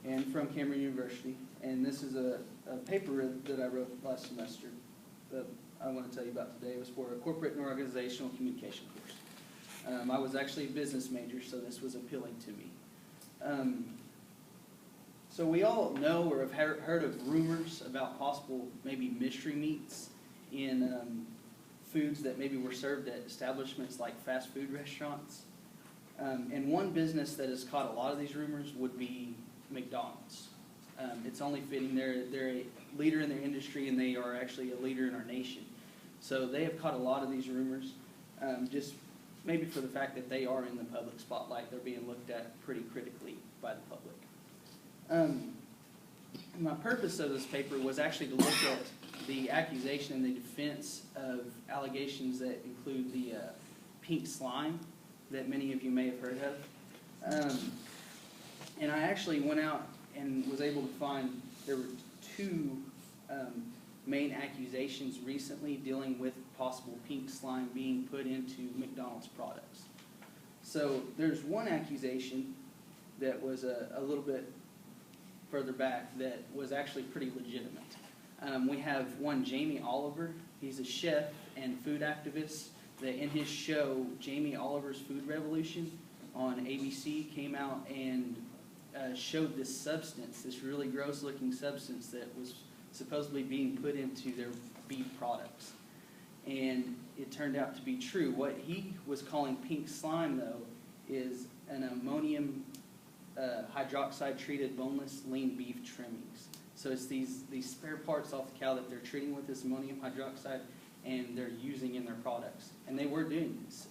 and from Cameron University. And this is a paper that I wrote last semester that I want to tell you about today. It was for a corporate and organizational communication course. I was actually a business major, so this was appealing to me. So we all know or have heard of rumors about possible maybe mystery meats in foods that maybe were served at establishments like fast food restaurants. And one business that has caught a lot of these rumors would be McDonald's. It's only fitting. They're a leader in their industry, and they are actually a leader in our nation. So they have caught a lot of these rumors, just maybe for the fact that they are in the public spotlight. They're being looked at pretty critically by the public. My purpose of this paper was actually to look at the accusation and the defense of allegations that include the pink slime that many of you may have heard of. And I actually went out and was able to find there were two main accusations recently dealing with possible pink slime being put into McDonald's products. So there's one accusation that was a little bit further back that was actually pretty legitimate. We have one Jamie Oliver. He's a chef and food activist that in his show, Jamie Oliver's Food Revolution on ABC, came out and showed this substance, this really gross looking substance that was supposedly being put into their beef products. And it turned out to be true. What he was calling pink slime, though, is an ammonium hydroxide treated boneless lean beef trimmings. So it's these spare parts off the cow that they're treating with this ammonium hydroxide and they're using in their products. And they were doing this.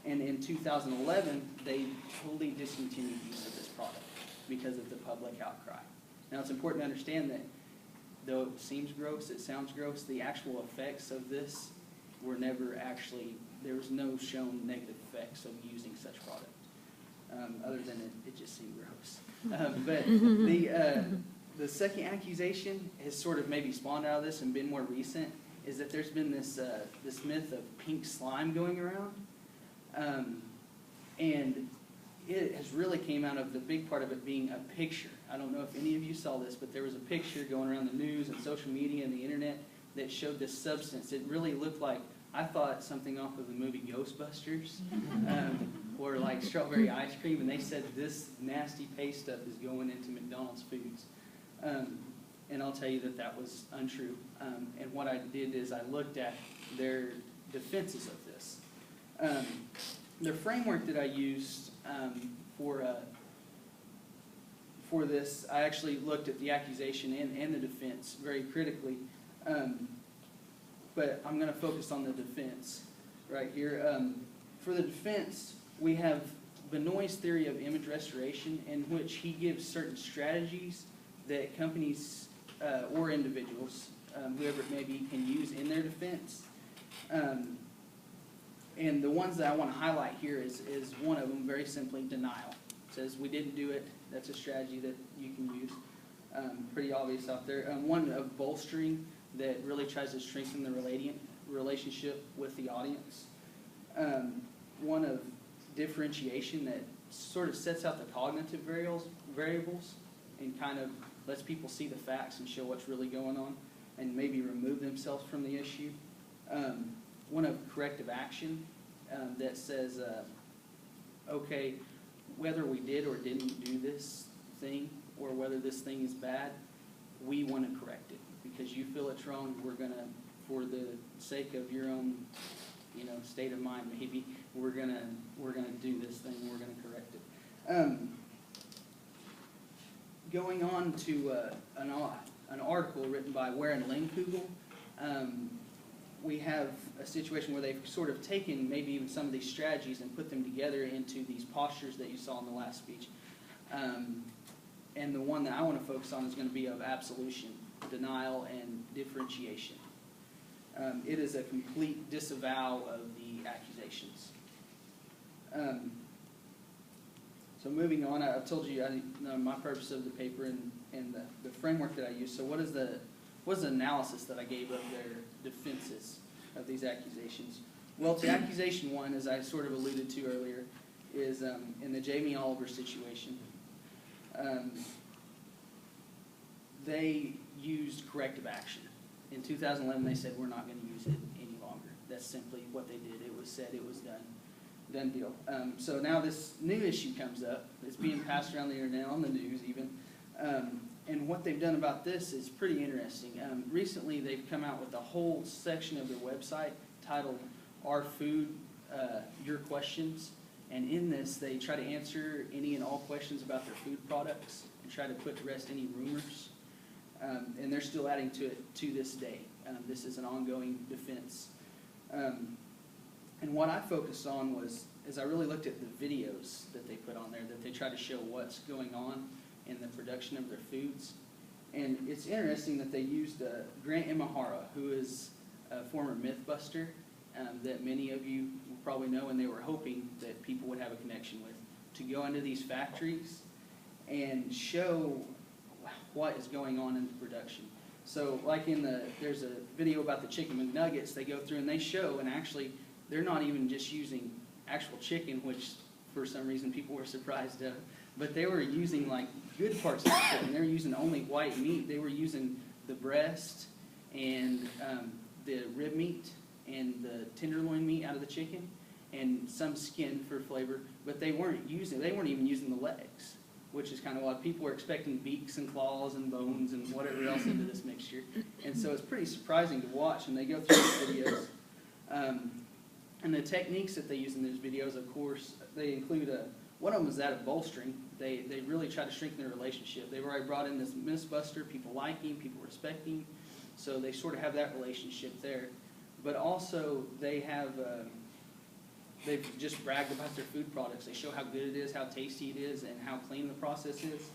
And in 2011, they totally discontinued use of this product because of the public outcry. Now, it's important to understand that though it seems gross, it sounds gross, the actual effects of this were never actually, there was no shown negative effects of using such product, other than it just seemed gross. But the second accusation has sort of maybe spawned out of this and been more recent, is that there's been this myth of pink slime going around. And it has really came out of the big part of it being a picture. I don't know if any of you saw this, but there was a picture going around the news and social media and the internet that showed this substance. It really looked like, I thought, something off of the movie Ghostbusters, or like strawberry ice cream, and they said this nasty paste stuff is going into McDonald's foods. And I'll tell you that that was untrue. And what I did is I looked at their defenses of this. The framework that I used for this, I actually looked at the accusation and the defense very critically. But I'm going to focus on the defense right here. For the defense, we have Benoit's theory of image restoration, in which he gives certain strategies that companies or individuals, whoever it may be, can use in their defense. And the ones that I want to highlight here is one of them, very simply, denial. It says, we didn't do it. That's a strategy that you can use. Pretty obvious out there. One of bolstering, that really tries to strengthen the relationship with the audience. One of differentiation, that sort of sets out the cognitive variables and kind of lets people see the facts and show what's really going on and maybe remove themselves from the issue. One of corrective action, that says, okay, whether we did or didn't do this thing, or whether this thing is bad, we want to correct it. Because you feel it's wrong, we're going to, for the sake of your own, state of mind maybe, we're gonna do this thing, we're going to correct it. Going on to an article written by Warren Lindkugel, we have a situation where they've sort of taken maybe even some of these strategies and put them together into these postures that you saw in the last speech. And the one that I want to focus on is going to be of absolution, denial, and differentiation. It is a complete disavow of the accusations. So moving on, I've told you my purpose of the paper and the framework that I use. So what is the analysis that I gave of their defenses of these accusations? Well, to accusation one, as I sort of alluded to earlier, is in the Jamie Oliver situation. they used corrective action. In 2011, they said, we're not going to use it any longer. That's simply what they did. It was said, it was done deal. So now this new issue comes up. It's being passed around the internet, on the news even. And what they've done about this is pretty interesting. Recently, they've come out with a whole section of their website titled, Our Food, Your Questions. And in this, they try to answer any and all questions about their food products and try to put to rest any rumors. And they're still adding to it to this day. This is an ongoing defense. And what I focused on was, as I really looked at the videos that they put on there, that they try to show what's going on in the production of their foods. And it's interesting that they used Grant Imahara, who is a former Mythbuster that many of you will probably know, and they were hoping that people would have a connection with, to go into these factories and show what is going on in the production. So like there's a video about the chicken McNuggets, they go through and they show, and actually they're not even just using actual chicken, which for some reason people were surprised of, but they were using like good parts of the chicken. They were using only white meat. They were using the breast and the rib meat and the tenderloin meat out of the chicken and some skin for flavor, but they weren't even using the legs, which is kind of odd. People were expecting beaks and claws and bones and whatever else into this mixture. And so it's pretty surprising to watch, and they go through these videos. And the techniques that they use in those videos, of course, they include, one of them is that of bolstering. They really try to strengthen their relationship. They've already brought in this Mythbuster, people like him, people respect him, so they sort of have that relationship there. But also they've just bragged about their food products. They show how good it is, how tasty it is, and how clean the process is.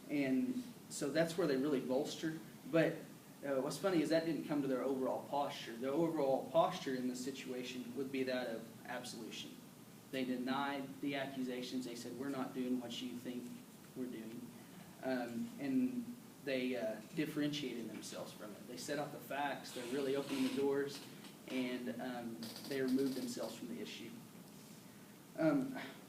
And so that's where they really bolster. But what's funny is that didn't come to their overall posture. The overall posture in this situation would be that of absolution. They denied the accusations. They said, we're not doing what you think we're doing. And they differentiated themselves from it. They set out the facts. They're really opening the doors, and they removed themselves from the issue.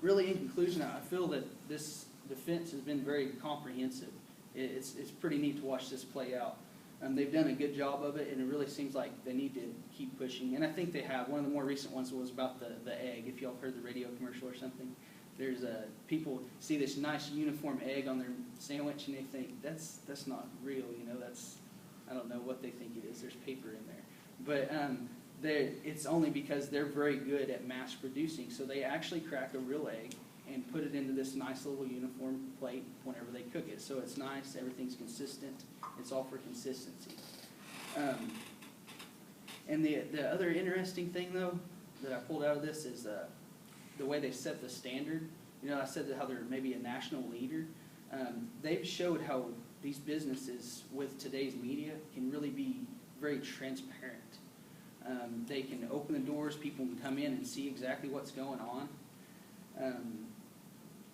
Really, in conclusion, I feel that this defense has been very comprehensive. It's pretty neat to watch this play out. They've done a good job of it, and it really seems like they need to keep pushing. And I think they have. One of the more recent ones was about the egg. If y'all heard the radio commercial or something, there's people see this nice uniform egg on their sandwich, and they think that's not real. I don't know what they think it is. There's paper in there, but it's only because they're very good at mass producing. So they actually crack a real egg and put it into this nice little uniform plate whenever they cook it. So it's nice, everything's consistent. It's all for consistency. And the other interesting thing, though, that I pulled out of this is the way they set the standard. I said how they're maybe a national leader. They've showed how these businesses with today's media can really be very transparent. They can open the doors, people can come in and see exactly what's going on.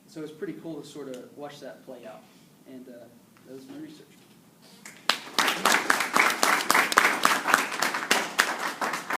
So it's pretty cool to sort of watch that play out. And that was my research.